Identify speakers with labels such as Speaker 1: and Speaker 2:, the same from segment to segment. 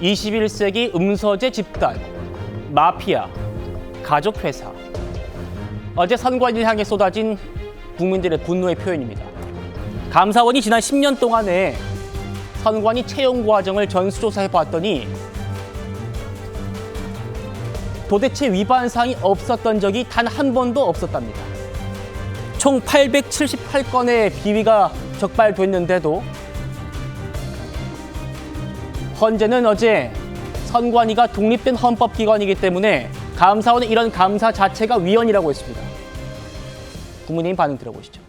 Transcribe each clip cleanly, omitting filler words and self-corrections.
Speaker 1: 21세기 음서재 집단, 마피아, 가족회사. 어제 선관위를 향해 쏟아진 국민들의 분노의 표현입니다. 감사원이 지난 10년 동안에 선관위 채용 과정을 전수조사해 봤더니 도대체 위반 사항이 없었던 적이 단 한 번도 없었답니다. 총 878건의 비위가 적발됐는데도 헌재는 어제 선관위가 독립된 헌법기관이기 때문에 감사원의 이런 감사 자체가 위헌이라고 했습니다. 국민의힘 반응 들어보시죠.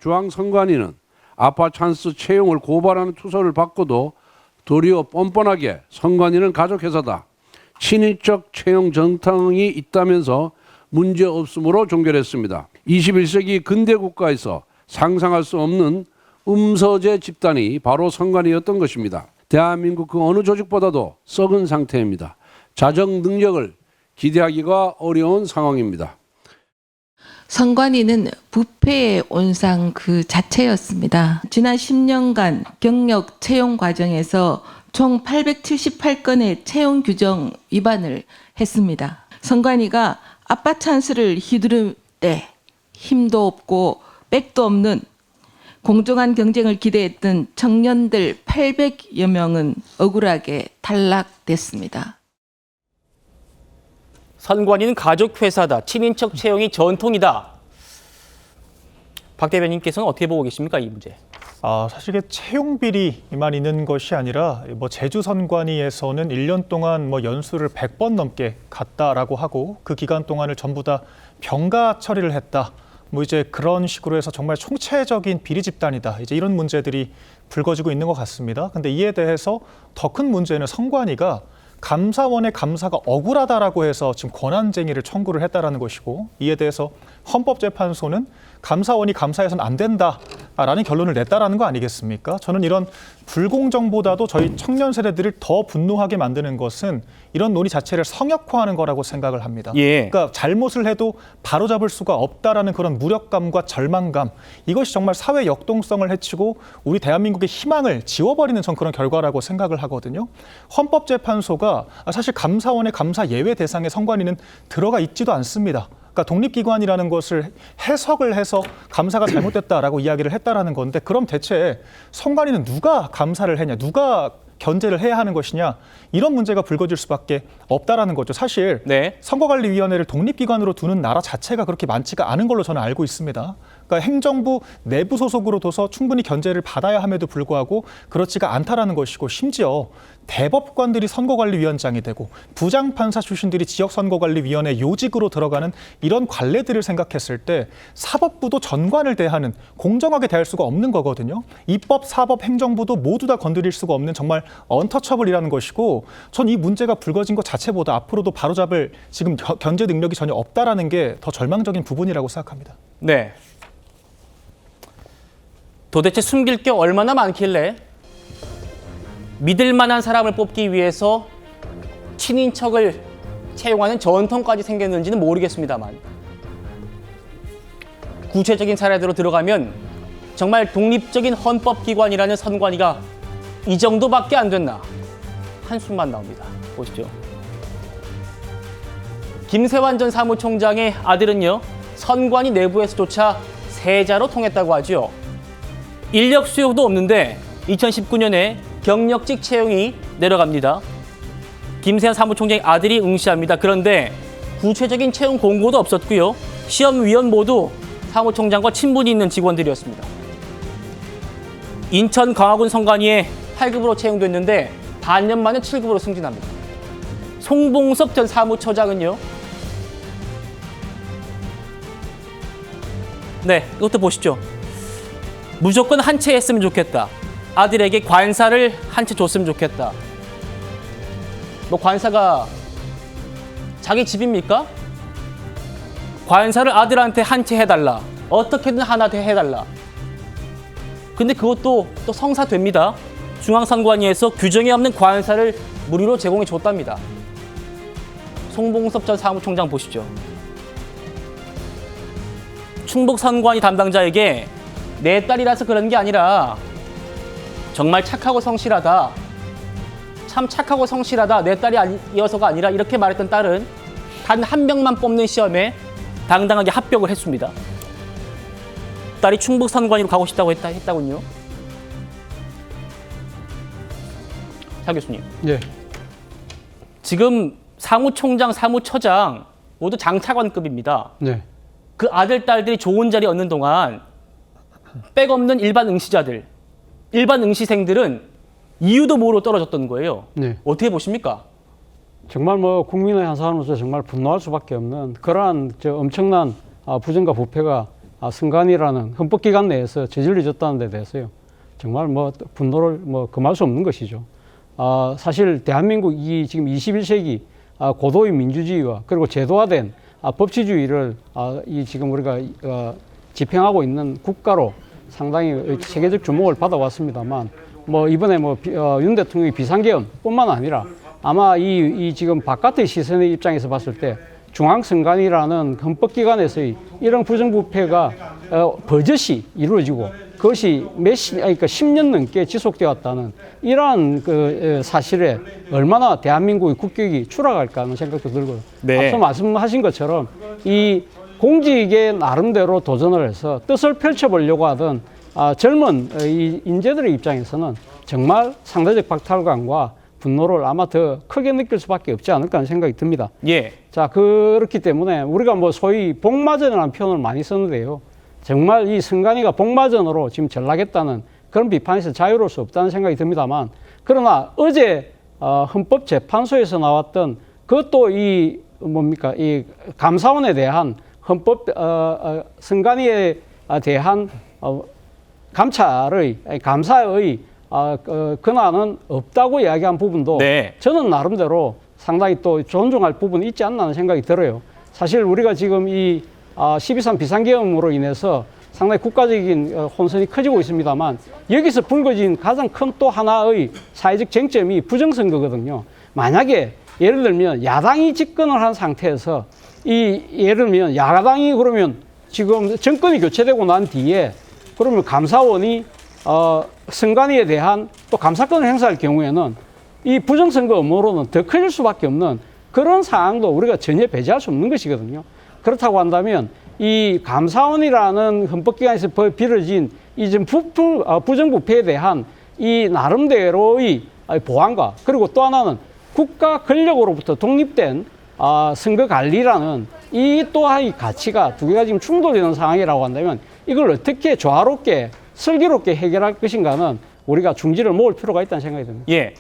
Speaker 2: 중앙선관위는 아빠 찬스 채용을 고발하는 투서를 받고도 도리어 뻔뻔하게 선관위는 가족회사다, 친인척 채용 정당이 있다면서 문제없음으로 종결했습니다. 21세기 근대 국가에서 상상할 수 없는 음서재 집단이 바로 선관위였던 것입니다. 대한민국 그 어느 조직보다도 썩은 상태입니다. 자정 능력을 기대하기가 어려운 상황입니다.
Speaker 3: 선관위는 부패의 온상 그 자체였습니다. 지난 10년간 경력 채용 과정에서 총 878건의 채용 규정 위반을 했습니다. 선관위가 아빠 찬스를 휘두를 때 힘도 없고 백도 없는 공정한 경쟁을 기대했던 청년들 800여 명은 억울하게 탈락됐습니다.
Speaker 1: 선관위는 가족회사다, 친인척 채용이 전통이다. 박 대변인께서는 어떻게 보고 계십니까, 이 문제?
Speaker 4: 사실 이게 채용 비리만 있는 것이 아니라 제주 선관위에서는 1년 동안 연수를 100번 넘게 갔다라고 하고 그 기간 동안을 전부 다 병가 처리를 했다. 이제 그런 식으로 해서 정말 총체적인 비리 집단이다. 이제 이런 문제들이 불거지고 있는 것 같습니다. 근데 이에 대해서 더 큰 문제는 선관위가 감사원의 감사가 억울하다라고 해서 지금 권한쟁의를 청구를 했다라는 것이고, 이에 대해서 헌법재판소는 감사원이 감사해서는 안 된다라는 결론을 냈다라는 거 아니겠습니까? 저는 이런 불공정보다도 저희 청년 세대들을 더 분노하게 만드는 것은 이런 논의 자체를 성역화하는 거라고 생각을 합니다. 그러니까 잘못을 해도 바로잡을 수가 없다라는 그런 무력감과 절망감, 이것이 정말 사회 역동성을 해치고 우리 대한민국의 희망을 지워버리는 전 그런 결과라고 생각을 하거든요. 헌법재판소가 사실 감사원의 감사 예외 대상에 선관위는 들어가 있지도 않습니다. 그러니까 독립기관이라는 것을 해석을 해서 감사가 잘못됐다라고 이야기를 했다라는 건데, 그럼 대체 선관위는 누가 감사를 했냐, 누가 견제를 해야 하는 것이냐, 이런 문제가 불거질 수밖에 없다라는 거죠. 사실 선거관리위원회를 독립기관으로 두는 나라 자체가 그렇게 많지가 않은 걸로 저는 알고 있습니다. 그러니까 행정부 내부 소속으로 둬서 충분히 견제를 받아야 함에도 불구하고 그렇지가 않다라는 것이고, 심지어 대법관들이 선거관리위원장이 되고 부장판사 출신들이 지역선거관리위원회 요직으로 들어가는 이런 관례들을 생각했을 때 사법부도 전관을 대하는, 공정하게 대할 수가 없는 거거든요. 입법, 사법, 행정부도 모두 다 건드릴 수가 없는 정말 언터처블이라는 것이고, 전 이 문제가 불거진 것 자체보다 앞으로도 바로잡을 지금 견제 능력이 전혀 없다라는 게 더 절망적인 부분이라고 생각합니다.
Speaker 1: 네. 도대체 숨길 게 얼마나 많길래 믿을 만한 사람을 뽑기 위해서 친인척을 채용하는 전통까지 생겼는지는 모르겠습니다만, 구체적인 사례대로 들어가면 정말 독립적인 헌법기관이라는 선관위가 이 정도밖에 안 됐나 한숨만 나옵니다. 보시죠. 김세환 전 사무총장의 아들은요, 선관위 내부에서조차 세자로 통했다고 하죠. 인력 수요도 없는데 2019년에 경력직 채용이 내려갑니다. 김세환 사무총장의 아들이 응시합니다. 그런데 구체적인 채용 공고도 없었고요. 시험위원 모두 사무총장과 친분이 있는 직원들이었습니다. 인천 강화군 선관위에 8급으로 채용됐는데 반년 만에 7급으로 승진합니다. 송봉섭 전 사무처장은요. 네, 이것도 보시죠. 무조건 한 채 했으면 좋겠다. 아들에게 관사를 한 채 줬으면 좋겠다. 관사가 자기 집입니까? 관사를 아들한테 한 채 해달라. 어떻게든 하나 더 해달라. 근데 그것도 또 성사됩니다. 중앙선관위에서 규정이 없는 관사를 무료로 제공해 줬답니다. 송봉섭 전 사무총장 보시죠. 충북선관위 담당자에게 내 딸이라서 그런 게 아니라 정말 착하고 성실하다. 참 착하고 성실하다. 내 딸이 아니어서가 아니라 이렇게 말했던 딸은 단 한 명만 뽑는 시험에 당당하게 합격을 했습니다. 딸이 충북 선관위로 가고 싶다고 했다군요. 차 교수님.
Speaker 5: 예.
Speaker 1: 지금 사무총장, 사무처장 모두 장차관급입니다.
Speaker 5: 네.
Speaker 1: 그 아들, 딸들이 좋은 자리 얻는 동안 백 없는 일반 응시자들, 일반 응시생들은 이유도 모르고 떨어졌던 거예요.
Speaker 5: 네.
Speaker 1: 어떻게 보십니까?
Speaker 5: 정말 뭐 국민의 한 사람으로서 정말 분노할 수밖에 없는 그러한 엄청난 부정과 부패가 선관위라는 헌법기관 내에서 저질러졌다는 데 대해서요. 정말 뭐 분노를 뭐 금할 수 없는 것이죠. 사실 대한민국이 지금 21세기 고도의 민주주의와 그리고 제도화된 법치주의를 이 지금 우리가 집행하고 있는 국가로 상당히 세계적 주목을 받아왔습니다만 뭐 이번에 윤 대통령의 비상계엄뿐만 아니라 아마 이 지금 바깥의 시선의 입장에서 봤을 때 중앙선관위라는 헌법기관에서의 이런 부정부패가 버젓이 이루어지고 그것이 그러니까 10년 넘게 지속되었다는 이러한 그 사실에 얼마나 대한민국의 국격이 추락할까 하는 생각도 들고요.
Speaker 1: 네.
Speaker 5: 앞서 말씀하신 것처럼 이 공직에 나름대로 도전을 해서 뜻을 펼쳐보려고 하던 젊은 이 인재들의 입장에서는 정말 상대적 박탈감과 분노를 아마 더 크게 느낄 수밖에 없지 않을까 하는 생각이 듭니다.
Speaker 1: 예.
Speaker 5: 자, 그렇기 때문에 우리가 뭐 소위 복마전이라는 표현을 많이 썼는데요. 정말 이 선관위가 복마전으로 지금 전락했다는 그런 비판에서 자유로울 수 없다는 생각이 듭니다만, 그러나 어제 헌법재판소에서 나왔던 그것도 이 감사원에 대한 선관위에 대한 감사의 권한은 없다고 이야기한 부분도
Speaker 1: 네.
Speaker 5: 저는 나름대로 상당히 또 존중할 부분이 있지 않나 하는 생각이 들어요. 사실 우리가 지금 이 12.3 비상계엄으로 인해서 상당히 국가적인 혼선이 커지고 있습니다만 여기서 불거진 가장 큰 또 하나의 사회적 쟁점이 부정선거거든요. 만약에 예를 들면 야당이 집권을 한 상태에서 예를 들면 야당이 그러면 지금 정권이 교체되고 난 뒤에 그러면 감사원이 선관위에 대한 또 감사권을 행사할 경우에는 이 부정선거 업무로는 더 커질 수밖에 없는 그런 상황도 우리가 전혀 배제할 수 없는 것이거든요. 그렇다고 한다면 이 감사원이라는 헌법기관에서 빌어진 이 부정부패에 대한 이 나름대로의 보완과 그리고 또 하나는 국가 권력으로부터 독립된 선거관리라는 이 또한 가치가 두 개가 지금 충돌되는 상황이라고 한다면 이걸 어떻게 조화롭게 슬기롭게 해결할 것인가는 우리가 중지를 모을 필요가 있다는 생각이 듭니다.
Speaker 1: 예.